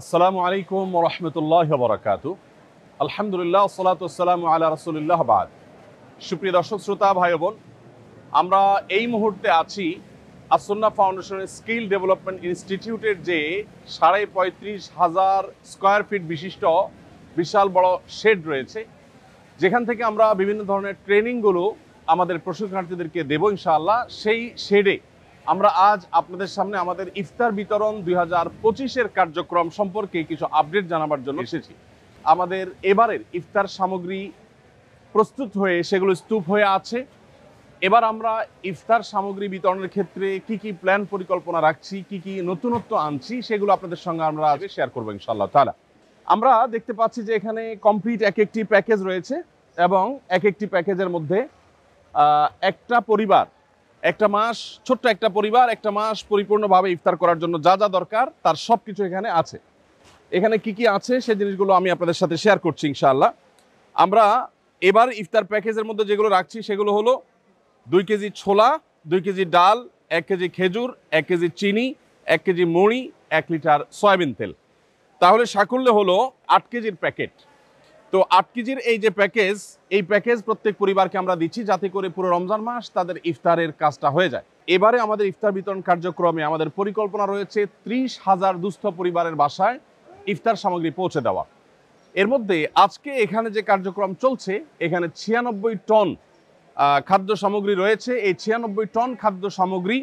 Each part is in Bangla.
আসসালামু আলাইকুম ওয়া রাহমাতুল্লাহি ওয়া বারাকাতুহু। আলহামদুলিল্লাহ ওয়াসসালাতু ওয়াসসালামু আলা রাসূলিল্লাহ বাদ। সুপ্রিয় দর্শক শ্রোতা ভাই ও বোন, আমরা এই মুহূর্তে আছি আসুন্নাহ ফাউন্ডেশনের স্কিল ডেভেলপমেন্ট ইনস্টিটিউটের যে 35,500 স্কয়ার ফিট বিশিষ্ট বিশাল বড় শেড রয়েছে, যেখান থেকে আমরা বিভিন্ন ধরনের ট্রেনিংগুলো আমাদের প্রশিক্ষণার্থীদেরকে দেব ইনশাআল্লাহ। সেই শেডে আমরা আজ আপনাদের সামনে আমাদের ইফতার বিতরণ 2025-এর কার্যক্রম সম্পর্কে কিছু আপডেট জানাবার জন্য এসেছি। আমাদের এবারের ইফতার সামগ্রী প্রস্তুত হয়ে সেগুলো স্তূপ হয়ে আছে। এবার আমরা ইফতার সামগ্রী বিতরণের ক্ষেত্রে কি কি প্ল্যান পরিকল্পনা রাখছি, কি কি নতুনত্ব আনছি, সেগুলো আপনাদের সঙ্গে আমরা আজ শেয়ার করবো ইনশাআল্লাহ তাআলা। আমরা দেখতে পাচ্ছি যে এখানে কমপ্লিট এক একটি প্যাকেজ রয়েছে এবং এক একটি প্যাকেজের মধ্যে একটা পরিবার একটা মাস, ছোট্ট একটা পরিবার একটা মাস পরিপূর্ণভাবে ইফতার করার জন্য যা যা দরকার তার সব কিছু এখানে আছে। এখানে কি কি আছে সেই জিনিসগুলো আমি আপনাদের সাথে শেয়ার করছি ইনশাআল্লাহ। আমরা এবার ইফতার প্যাকেজের মধ্যে যেগুলো রাখছি সেগুলো হলো 2 কেজি ছোলা, 2 কেজি ডাল, 1 কেজি খেজুর, 1 কেজি চিনি, 1 কেজি মুড়ি, 1 লিটার সয়াবিন তেল। তাহলে সাকুল্যে হলো 8 কেজির প্যাকেট। তো 8 কেজির এই যে প্যাকেজ, এই প্যাকেজ প্রত্যেক পরিবারকে আমরা দিচ্ছি যাতে করে পুরো রমজান মাস তাদের ইফতারের কাজটা হয়ে যায়। এবারে আমাদের ইফতার বিতরণ কার্যক্রমে আমাদের পরিকল্পনা রয়েছে 30,000 দুস্থ পরিবারের বাসায় ইফতার সামগ্রী পৌঁছে দেওয়া। এর মধ্যে আজকে এখানে যে কার্যক্রম চলছে, এখানে 96 টন খাদ্য সামগ্রী রয়েছে। এই 96 টন খাদ্য সামগ্রী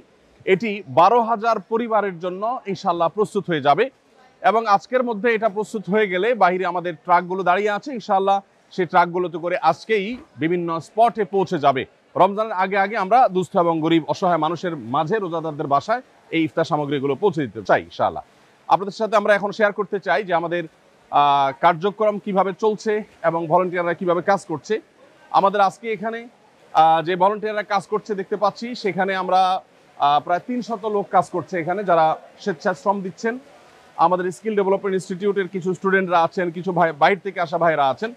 এটি 12,000 পরিবারের জন্য ইনশাআল্লাহ প্রস্তুত হয়ে যাবে এবং আজকের মধ্যে এটা প্রস্তুত হয়ে গেলে বাইরে আমাদের ট্রাকগুলো দাঁড়িয়ে আছে, ইনশাআল্লাহ সেই ট্রাকগুলোতে করে আজকেই বিভিন্ন স্পটে পৌঁছে যাবে। রমজানের আগে আগে আমরা দুস্থ এবং গরিব অসহায় মানুষের মাঝে, রোজাদারদের বাসায় এই ইফতার সামগ্রীগুলো পৌঁছে দিতে চাই ইনশাআল্লাহ। আপনাদের সাথে আমরা এখন শেয়ার করতে চাই যে আমাদের কার্যক্রম কিভাবে চলছে এবং ভলান্টিয়াররা কিভাবে কাজ করছে। আমাদের আজকে এখানে যে ভলান্টিয়াররা কাজ করছে দেখতে পাচ্ছি, সেখানে আমরা প্রায় 300 লোক কাজ করছে এখানে, যারা স্বেচ্ছাশ্রম দিচ্ছেন। আমাদের স্কিল ডেভেলপমেন্ট ইনস্টিটিউটের কিছু স্টুডেন্টরা আছেন, কিছু ভাই বাইরে থেকে আসা ভাইরা আছেন।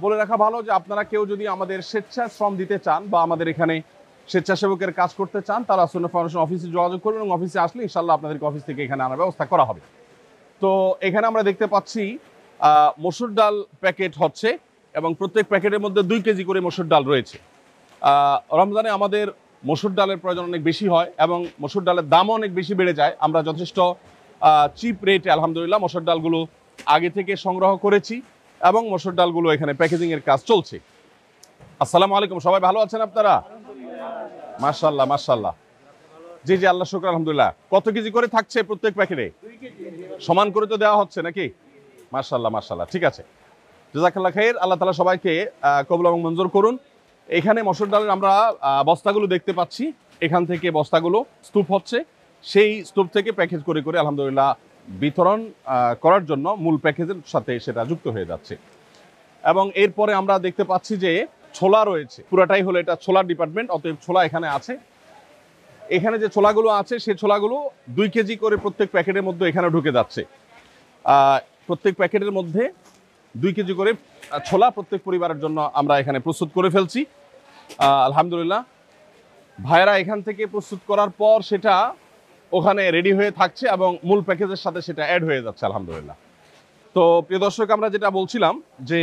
বলে রাখা ভালো যে আপনারা কেউ যদি আমাদের স্বেচ্ছাশ্রম দিতে চান বা আমাদের এখানে স্বেচ্ছাসেবকের কাজ করতে চান, তারা আসুন্নাহ ফাউন্ডেশন অফিসে যোগাযোগ করবেন এবং অফিসে আসলে ইনশাআল্লাহ আপনাদেরকে অফিস থেকে এখানে আনার ব্যবস্থা করা হবে। তো এখানে আমরা দেখতে পাচ্ছি মসুর ডাল প্যাকেট হচ্ছে এবং প্রত্যেক প্যাকেটের মধ্যে 2 কেজি করে মসুর ডাল রয়েছে। রমজানে আমাদের মসুর ডালের প্রয়োজন অনেক বেশি হয় এবং মসুর ডালের দামও অনেক বেশি বেড়ে যায়। আমরা যথেষ্ট চিপ রেটে আলহামদুলিল্লাহ মসুর ডালগুলো আগে থেকে সংগ্রহ করেছি এবং মসুর ডালগুলো এখানে প্যাকেজিংয়ের কাজ চলছে। আসসালামু আলাইকুম, সবাই ভালো আছেন আপনারা? মাশাআল্লাহ মাশাআল্লাহ। জি জি, আল্লাহ শুকর, আলহামদুলিল্লাহ। কত কেজি করে থাকছে প্রত্যেক প্যাকেটে? 2 কেজি। সমান করে তো দেওয়া হচ্ছে নাকি? মাশাআল্লাহ মাশাআল্লাহ, ঠিক আছে। জাযাকাল্লাহ খাইর। আল্লাহ তাআলা সবাইকে কবুল এবং মঞ্জুর করুন। এখানে মসুর ডালের আমরা বস্তাগুলো দেখতে পাচ্ছি, এখান থেকে বস্তাগুলো স্তূপ হচ্ছে, সেই স্তূপ থেকে প্যাকেজ করে করে আলহামদুলিল্লাহ বিতরণ করার জন্য মূল প্যাকেজের সাথে সেটা যুক্ত হয়ে যাচ্ছে। এবং এরপরে আমরা দেখতে পাচ্ছি যে ছোলা রয়েছে, পুরাটাই হলো এটা ছোলার ডিপার্টমেন্ট, অতএব ছোলা এখানে আছে। এখানে যে ছোলাগুলো আছে সেই ছোলাগুলো 2 কেজি করে প্রত্যেক প্যাকেটের মধ্যে এখানে ঢুকে যাচ্ছে। প্রত্যেক প্যাকেটের মধ্যে 2 কেজি করে ছোলা প্রত্যেক পরিবারের জন্য আমরা এখানে প্রস্তুত করে ফেলছি আলহামদুলিল্লাহ। ভাইয়েরা এখান থেকে প্রস্তুত করার পর সেটা ওখানে রেডি হয়ে থাকছে এবং মূল প্যাকেজের সাথে সেটা অ্যাড হয়ে যাচ্ছে আলহামদুলিল্লাহ। তো প্রিয় দর্শক, আমরা যেটা বলছিলাম যে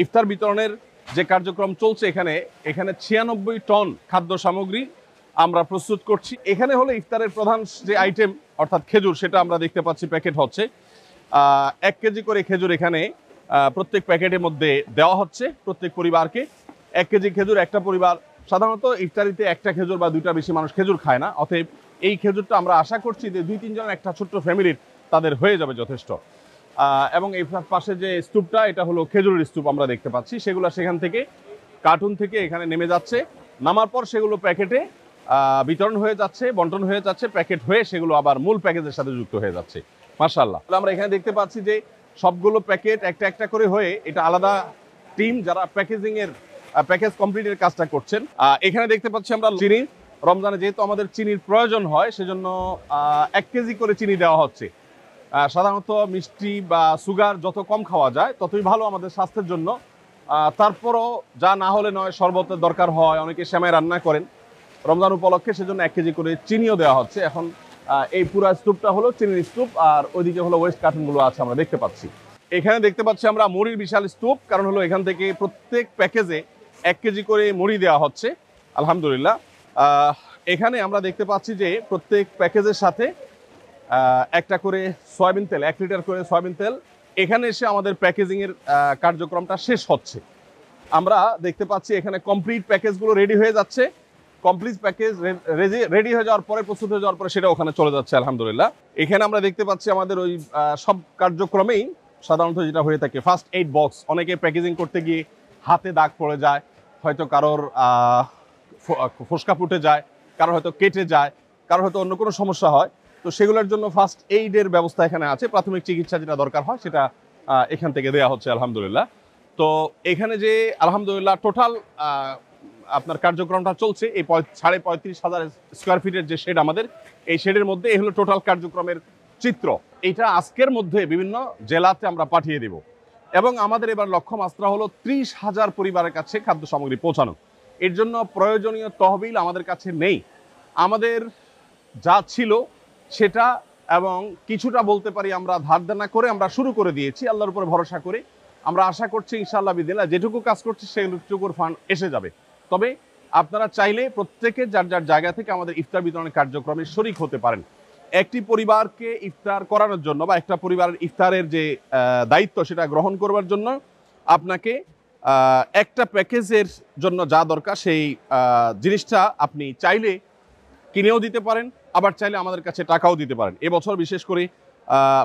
ইফতার বিতরণের যে কার্যক্রম চলছে, এখানে 96 টন খাদ্য সামগ্রী আমরা প্রস্তুত করছি। এখানে হলো ইফতারের প্রধান যে আইটেম অর্থাৎ খেজুর, সেটা আমরা দেখতে পাচ্ছি প্যাকেট হচ্ছে। 1 কেজি করে খেজুর এখানে প্রত্যেক প্যাকেটের মধ্যে দেওয়া হচ্ছে প্রত্যেক পরিবারকে। 1 কেজি খেজুর, একটা পরিবার সাধারণত ইফতারিতে একটা খেজুর বা 2টা বেশি মানুষ খেজুর খায় না, অতএব এই খেজুরটা আমরা আশা করছি যে 2-3 জনের একটা ছোট্ট ফ্যামিলির তাদের হয়ে যাবে যথেষ্ট। এবং এই পাশে যে স্তূপটা, এটা হলো খেজুরের স্তূপ আমরা দেখতে পাচ্ছি, সেগুলো সেখান থেকে কার্টুন থেকে এখানে নেমে যাচ্ছে। নামার পর সেগুলো প্যাকেটে বিতরণ হয়ে যাচ্ছে, বন্টন হয়ে যাচ্ছে, প্যাকেট হয়ে সেগুলো আবার মূল প্যাকেজের সাথে যুক্ত হয়ে যাচ্ছে মাশাআল্লাহ। আমরা এখানে দেখতে পাচ্ছি যে সবগুলো প্যাকেট একটা একটা করে হয়ে, এটা আলাদা টিম যারা প্যাকেজ কমপ্লিটের কাজটা করছেন। এখানে দেখতে পাচ্ছি আমরা চিনি, রমজানে যেহেতু আমাদের চিনির প্রয়োজন হয় সেজন্য 1 কেজি করে চিনি দেওয়া হচ্ছে। সাধারণত মিষ্টি বা সুগার যত কম খাওয়া যায় ততই ভালো আমাদের স্বাস্থ্যের জন্য। তারপরও যা না হলে নয়, শরবতের দরকার হয়, অনেকে সেমাই রান্না করেন রমজান উপলক্ষে, সেজন্য 1 কেজি করে চিনিও দেওয়া হচ্ছে। এখন এই পুরো স্তূপটা হলো চিনির স্তূপ, আর ওইদিকে হলো ওয়েস্ট কার্টুনগুলো আছে আমরা দেখতে পাচ্ছি। এখানে দেখতে পাচ্ছি আমরা মুড়ির বিশাল স্তূপ, কারণ হলো এখান থেকে প্রত্যেক প্যাকেজে 1 কেজি করে মুড়ি দেওয়া হচ্ছে আলহামদুলিল্লাহ। এখানে আমরা দেখতে পাচ্ছি যে প্রত্যেক প্যাকেজের সাথে একটা করে সয়াবিন তেল, 1 লিটার করে সয়াবিন তেল এখানে এসে আমাদের প্যাকেজিংয়ের কার্যক্রমটা শেষ হচ্ছে। আমরা দেখতে পাচ্ছি এখানে কমপ্লিট প্যাকেজগুলো রেডি হয়ে যাচ্ছে। কমপ্লিট প্যাকেজ রেডি হয়ে যাওয়ার পরে, প্রস্তুত হয়ে যাওয়ার পরে সেটা ওখানে চলে যাচ্ছে আলহামদুলিল্লাহ। এখানে আমরা দেখতে পাচ্ছি আমাদের ওই সব কার্যক্রমেই সাধারণত যেটা হয়ে থাকে ফার্স্ট এইড বক্স, অনেকে প্যাকেজিং করতে গিয়ে হাতে দাগ পড়ে যায়, হয়তো কারোর ফোসকা ফুটে যায়, কারোর হয়তো কেটে যায়, কারোর হয়তো অন্য কোনো সমস্যা হয়। তো সেগুলোর জন্য ফার্স্ট এইডের ব্যবস্থা এখানে আছে। প্রাথমিক চিকিৎসা যেটা দরকার হয় সেটা এখান থেকে দেওয়া হচ্ছে আলহামদুলিল্লাহ। তো এখানে যে আলহামদুলিল্লাহ টোটাল আপনার কার্যক্রমটা চলছে, এই 35,500 স্কোয়ার ফিটের যে শেড আমাদের, এই শেডের মধ্যে এই হলো টোটাল কার্যক্রমের চিত্র। এইটা আজকের মধ্যে বিভিন্ন জেলাতে আমরা পাঠিয়ে দেব, এবং আমাদের এবার লক্ষ্যমাত্রা হলো 30,000 পরিবারের কাছে খাদ্য সামগ্রী পৌঁছানো। এর জন্য প্রয়োজনীয় তহবিল আমাদের কাছে নেই। আমাদের যা ছিল সেটা, এবং কিছুটা বলতে পারি আমরা ধার দেনা করে আমরা শুরু করে দিয়েছি আল্লাহর উপরে ভরসা করে। আমরা আশা করছি ইনশাআল্লাহ বিদিল্লাহ যেটুকু কাজ করছি সেটুকুর ফান্ড এসে যাবে। তবে আপনারা চাইলে প্রত্যেকে যার যার জায়গা থেকে আমাদের ইফতার বিতরণের কার্যক্রমে শরিক হতে পারেন। একটি পরিবারকে ইফতার করানোর জন্য বা একটা পরিবারের ইফতারের যে দায়িত্ব সেটা গ্রহণ করবার জন্য আপনাকে একটা প্যাকেজের জন্য যা দরকার সেই জিনিসটা আপনি চাইলে কিনেও দিতে পারেন, আবার চাইলে আমাদের কাছে টাকাও দিতে পারেন। এবছর বিশেষ করে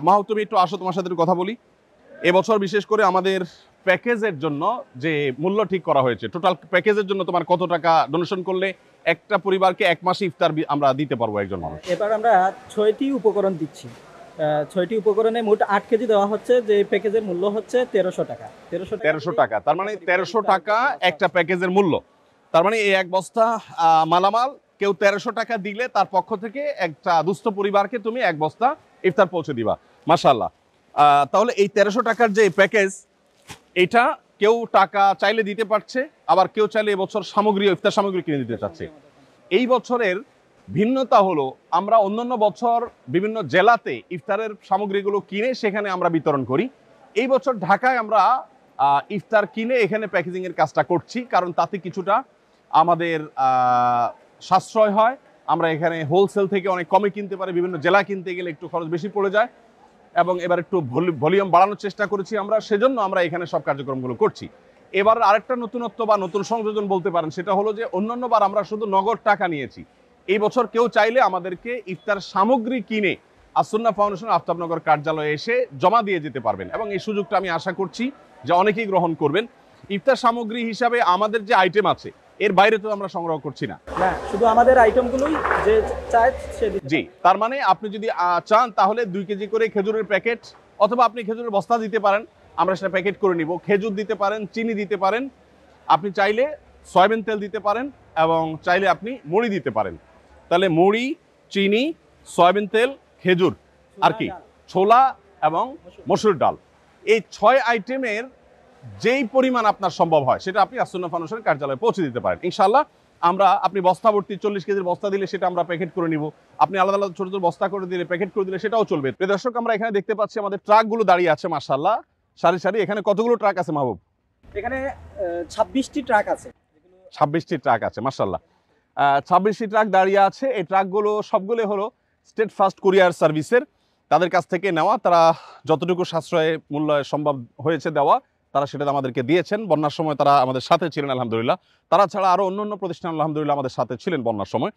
মাহবুব, তুমি একটু আসো, তোমার সাথে কথা বলি। এবছর বিশেষ করে আমাদের প্যাকেজের জন্য যে মূল্য ঠিক করা হয়েছে, টোটাল প্যাকেজের জন্য তোমার কত টাকা ডোনেশন করলে একটা পরিবারকে 1 মাসে ইফতার আমরা দিতে পারবো একজন মানুষ? এবার আমরা 6টি উপকরণ দিচ্ছি। 6টি উপকরণে মোট 8 কেজি দেওয়া হচ্ছে, যে প্যাকেজের মূল্য হচ্ছে 1300 টাকা। 1300 টাকা, তার মানে 1300 টাকা একটা প্যাকেজের মূল্য। তার মানে এই 1 বস্তা মালামাল কেউ 1300 টাকা দিলে তার পক্ষ থেকে একটা দুস্থ পরিবারকে তুমি 1 বস্তা ইফতার পৌঁছে দিবা। মাশাআল্লাহ। তাহলে এই 1300 টাকার যে প্যাকেজ, এটা কেউ টাকা চাইলে দিতে পারছে, আবার কেউ চাইলে এবছর সামগ্রী, ইফতার সামগ্রী কিনে দিতে চাচ্ছে। এই বছরের ভিন্নতা হলো আমরা অন্যান্য বছর বিভিন্ন জেলাতে ইফতারের সামগ্রীগুলো কিনে সেখানে আমরা বিতরণ করি। এই বছর ঢাকায় আমরা ইফতার কিনে এখানে প্যাকেজিংয়ের কাজটা করছি, কারণ তাতে কিছুটা আমাদের সাশ্রয় হয়। আমরা এখানে হোলসেল থেকে অনেক কমে কিনতে পারি, বিভিন্ন জেলা কিনতে গেলে একটু খরচ বেশি পড়ে যায়, এবং এবার একটু ভলিউম বাড়ানোর চেষ্টা করেছি আমরা, সেজন্য আমরা এখানে সব কার্যক্রমগুলো করছি। এবার আরেকটা নতুনত্ব বা নতুন সংযোজন বলতে পারেন, সেটা হলো যে অন্যান্যবার আমরা শুধু নগদ টাকা নিয়েছি। এই বছর কেউ চাইলে আমাদেরকে ইফতার সামগ্রী কিনে আসুন্নাহ ফাউন্ডেশন আফতাবনগর কার্যালয়ে এসে জমা দিয়ে যেতে পারবেন, এবং এই সুযোগটা আমি আশা করছি যে অনেকেই গ্রহণ করবেন। ইফতার সামগ্রী হিসাবে আমাদের যে আইটেম আছে এর বাইরে তো আমরা সংগ্রহ করছি না, শুধু আমাদের আইটেমগুলোই যে চায় সে দিতে। জি, তার মানে আপনি যদি চান তাহলে 2 কেজি করে খেজুরের প্যাকেট, অথবা আপনি খেজুরের বস্তা দিতে পারেন, আমরা সেটা প্যাকেট করে নিব। খেজুর দিতে পারেন, চিনি দিতে পারেন, আপনি চাইলে সয়াবিন তেল দিতে পারেন, এবং চাইলে আপনি মুড়ি দিতে পারেন। তাহলে মুড়ি, চিনি, সয়াবিন তেল, খেজুর, আর কি ছোলা এবং মসুর ডাল, এই 6 আইটেমের যেই পরিমাণ আপনার সম্ভব হয় সেটা আপনি আসুন্নাহ ফাউন্ডেশনের কার্যালয়ে পৌঁছে দিতে পারেন ইনশাআল্লাহ। আমরা আপনি বস্তা ভর্তি 40 কেজির বস্তা দিলে সেটা আমরা প্যাকেট করে নিব, আপনি আলাদা আলাদা ছোট ছোট বস্তা করে দিলে, প্যাকেট করে দিলে সেটাও চলবে। প্রিয় দর্শক, আমরা এখানে দেখতে পাচ্ছি আমাদের ট্রাকগুলো দাঁড়িয়ে আছে মাশাআল্লাহ সারি সারি। এখানে কতগুলো ট্রাক আছে মাহবুব? এখানে 26টি ট্রাক আছে। 26টি ট্রাক আছে মাশাআল্লাহ। 26টি ট্রাক দাঁড়িয়ে আছে। এই ট্রাকগুলো সবগুলো হলো স্টেট ফার্স্ট কুরিয়ার সার্ভিসের, তাদের কাছ থেকে নেওয়া। তারা যতটুকু সাশ্রয়ে মূল্য সম্ভব হয়েছে দেওয়া, তারা সেটা আমাদেরকে দিয়েছেন। বন্যার সময় তারা আমাদের সাথে ছিলেন আলহামদুলিল্লাহ। তারা ছাড়া আরও অন্য প্রতিষ্ঠান আলহামদুলিল্লাহ আমাদের সাথে ছিলেন বন্যার সময়।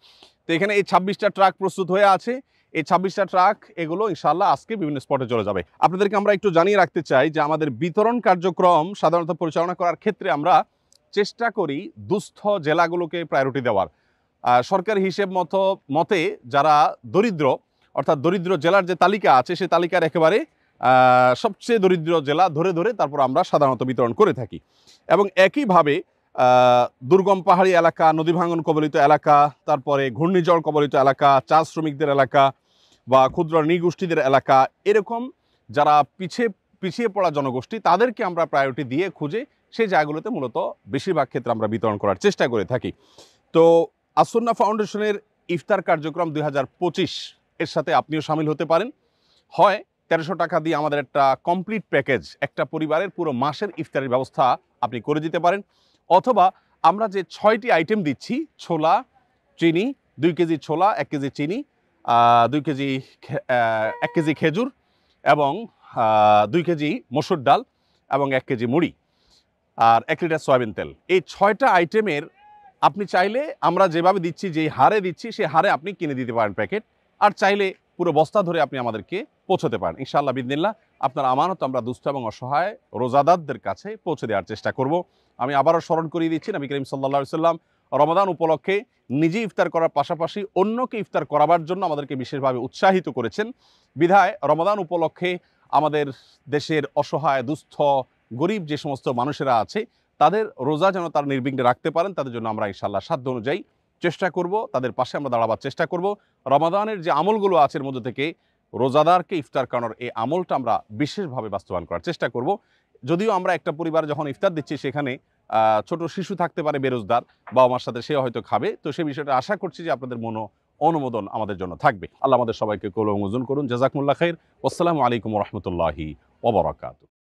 তো এখানে এই 26টা ট্রাক প্রস্তুত হয়ে আছে। এই 26টা ট্রাক এগুলো ইনশাআল্লাহ আজকে বিভিন্ন স্পটে চলে যাবে। আপনাদেরকে আমরা একটু জানিয়ে রাখতে চাই যে আমাদের বিতরণ কার্যক্রম সাধারণত পরিচালনা করার ক্ষেত্রে আমরা চেষ্টা করি দুস্থ জেলাগুলোকে প্রায়োরিটি দেওয়ার। সরকারি হিসেব মতে যারা দরিদ্র, অর্থাৎ দরিদ্র জেলার যে তালিকা আছে সেই তালিকার একেবারে সবচেয়ে দরিদ্র জেলা ধরে ধরে তারপর আমরা সাধারণত বিতরণ করে থাকি। এবং একইভাবে দুর্গম পাহাড়ি এলাকা, নদী ভাঙন কবলিত এলাকা, তারপরে ঘূর্ণিঝড় কবলিত এলাকা, চা শ্রমিকদের এলাকা বা ক্ষুদ্র নৃগোষ্ঠীদের এলাকা, এরকম যারা পিছিয়ে পড়া জনগোষ্ঠী, তাদেরকে আমরা প্রায়োরিটি দিয়ে খুঁজে সেই জায়গাগুলোতে মূলত বেশিরভাগ ক্ষেত্রে আমরা বিতরণ করার চেষ্টা করে থাকি। তো আসুন্নাহ ফাউন্ডেশনের ইফতার কার্যক্রম 2025 এর সাথে আপনিও শামিল হতে পারেন। হয় 1300 টাকা দিয়ে আমাদের একটা কমপ্লিট প্যাকেজ, একটা পরিবারের পুরো মাসের ইফতারের ব্যবস্থা আপনি করে দিতে পারেন। অথবা আমরা যে 6টি আইটেম দিচ্ছি, ছোলা, চিনি, 2 কেজি ছোলা, 1 কেজি চিনি, 2 কেজি 1 কেজি খেজুর এবং 2 কেজি মসুর ডাল এবং 1 কেজি মুড়ি আর 1 লিটার সয়াবিন তেল। এই 6টা আইটেমের আপনি চাইলে আমরা যেভাবে দিচ্ছি, যেই হারে দিচ্ছি সেই হারে আপনি কিনে দিতে পারেন প্যাকেট, আর চাইলে পুরো বস্তা ধরে আপনি আমাদেরকে পৌঁছতে পারেন। ইনশাআল্লাহ বিদিনিল্লাহ আপনার আমানত আমরা দুস্থ এবং অসহায় রোজাদারদের কাছে পৌঁছে দেওয়ার চেষ্টা করব। আমি আবারও স্মরণ করিয়ে দিচ্ছি, নবী করিম সাল্লাল্লাহু আলাইহি সাল্লাম রমাদান উপলক্ষে নিজে ইফতার করার পাশাপাশি অন্যকে ইফতার করাবার জন্য আমাদেরকে বিশেষভাবে উৎসাহিত করেছেন। বিধায় রমাদান উপলক্ষে আমাদের দেশের অসহায়, দুস্থ, গরিব যে সমস্ত মানুষেরা আছে তাদের রোজা যেন তারা নির্বিঘ্নে রাখতে পারেন, তাদের জন্য আমরা ইনশাআল্লাহ সাধ্য অনুযায়ী চেষ্টা করব, তাদের পাশে আমরা দাঁড়াবার চেষ্টা করব। রমাদানের যে আমলগুলো আছে এর মধ্যে থেকে রোজাদারকে ইফতার করানোর এই আমলটা আমরা বিশেষভাবে বাস্তবায়ন করার চেষ্টা করব। যদিও আমরা একটা পরিবারে যখন ইফতার দিচ্ছি সেখানে ছোট শিশু থাকতে পারে বেরোজদার, বাবা মার সাথে সে হয়তো খাবে, তো সেই বিষয়টা আশা করছি যে আপনাদের অনুমোদন আমাদের জন্য থাকবে। আল্লাহ আমাদের সবাইকে কবুল ও মঞ্জুর করুন। জাযাকুমুল্লাহ খাইর। আসসালামু আলাইকুম ওয়া রাহমাতুল্লাহি ওয়া বারাকাতুহু।